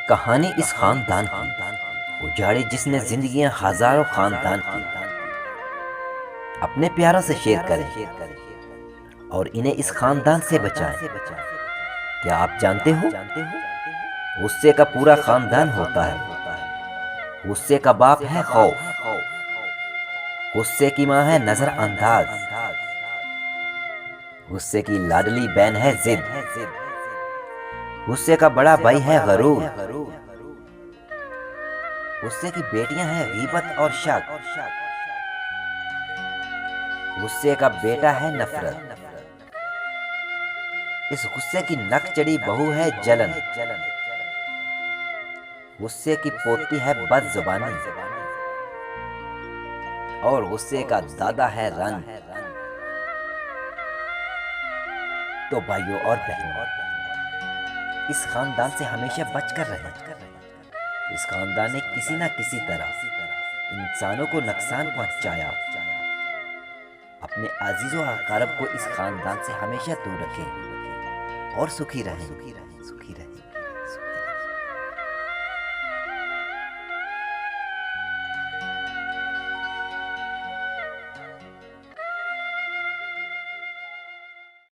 कहानी इस खानदान की उजाड़ी जिसने जिंदगियां हजारों खानदान की। अपने प्यारों से शेयर करें और इन्हें इस खानदान से बचाएं। क्या आप जानते हो, गुस्से का पूरा खानदान होता है। गुस्से का बाप है खौफ, गुस्से की माँ है नजरअंदाज, गुस्से की लाडली बहन है जिद, गुस्से का बड़ा भाई है गरूर, गुस्से की बेटियां हैं गीबत और शक, गुस्से का बेटा है नफरत। इस गुस्से की नक चढ़ी बहू है जलन, गुस्से की पोती है बदजुबानी और गुस्से का दादा है रंग। तो भाइयों और बहनों, इस खानदान से हमेशा बचकर रहें। इस खानदान ने किसी न किसी तरह इंसानों को नुकसान पहुंचाया। अपने अजीजों अकारब को इस खानदान से हमेशा दूर रखें और सुखी रहें।